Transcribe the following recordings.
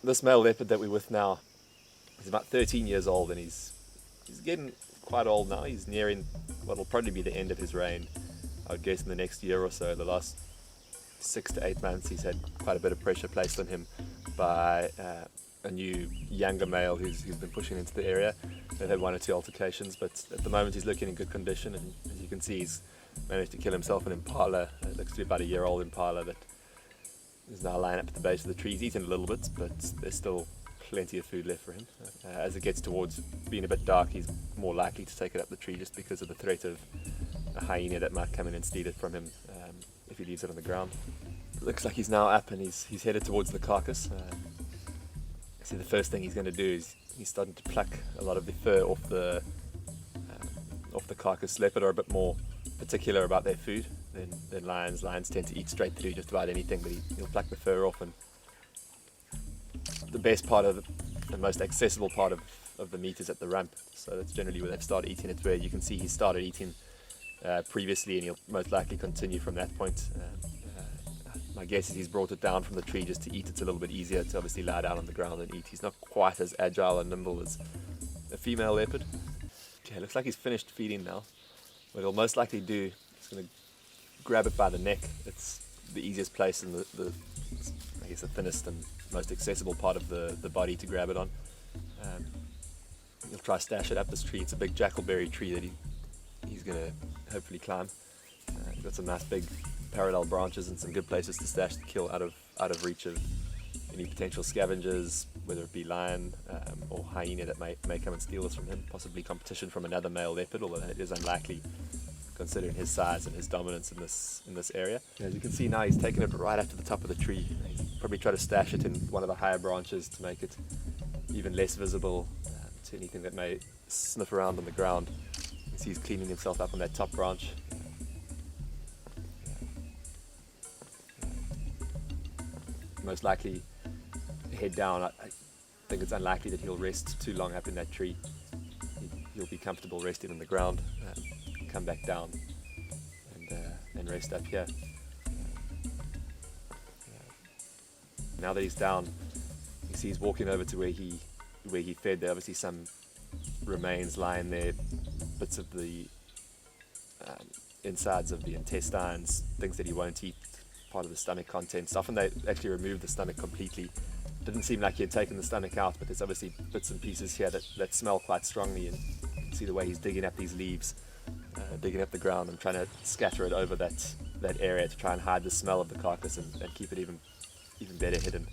This male leopard that we're with now, he's about 13 years old, and he's getting quite old now. He's nearing what will probably be the end of his reign. I would guess in the next year or so. The last 6 to 8 months he's had quite a bit of pressure placed on him by a new younger male who's been pushing into the area. They've had 1 or 2 altercations, but at the moment he's looking in good condition, and as you can see he's managed to kill himself an impala. It looks to be about a year-old impala that is now lying up at the base of the tree. He's eaten a little bit, but there's still plenty of food left for him. As it gets towards being a bit dark, he's more likely to take it up the tree just because of the threat of a hyena that might come in and steal it from him if he leaves it on the ground. It looks like he's now up and he's headed towards the carcass. See, the first thing he's going to do is he's starting to pluck a lot of the fur off the carcass. Leopard are a bit more particular about their food than lions. Lions tend to eat straight through just about anything, but he'll pluck the fur off. And the best part of the most accessible part of the meat is at the rump, so that's generally where they've started eating it. Where you can see he started eating previously, and he'll most likely continue from that point. My guess is he's brought it down from the tree just to eat. It's a little bit easier to obviously lie down on the ground and eat. He's not quite as agile and nimble as a female leopard. Okay, looks like he's finished feeding now. What he'll most likely do is going to grab it by the neck. It's the easiest place and the I guess the thinnest and most accessible part of the body to grab it on. He'll try to stash it up this tree. It's a big jackalberry tree that he's going to hopefully climb. He's got some nice big parallel branches and some good places to stash the kill out of reach of any potential scavengers, whether it be lion or hyena that may come and steal this from him. Possibly competition from another male leopard, although it is unlikely considering his size and his dominance in this area. As you can see now, he's taken it right up to the top of the tree. He's probably tried to stash it in one of the higher branches to make it even less visible to anything that may sniff around on the ground. You can see he's cleaning himself up on that top branch. Most likely head down. I think it's unlikely that he'll rest too long up in that tree. He'll be comfortable resting on the ground, come back down and rest up here. Now that he's down, you see he's walking over to where he fed. There are obviously some remains lying there, bits of the insides of the intestines, things that he won't eat, part of the stomach contents. Often they actually remove the stomach completely. Didn't seem like he had taken the stomach out, but there's obviously bits and pieces here that smell quite strongly, and you can see the way he's digging up these leaves, digging up the ground and trying to scatter it over that area to try and hide the smell of the carcass and keep it even better hidden.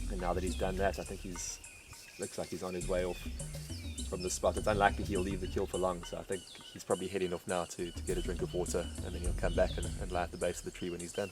And now that he's done that, I think looks like he's on his way off from the spot. It's unlikely he'll leave the kill for long, so I think he's probably heading off now to get a drink of water, and then he'll come back and lie at the base of the tree when he's done.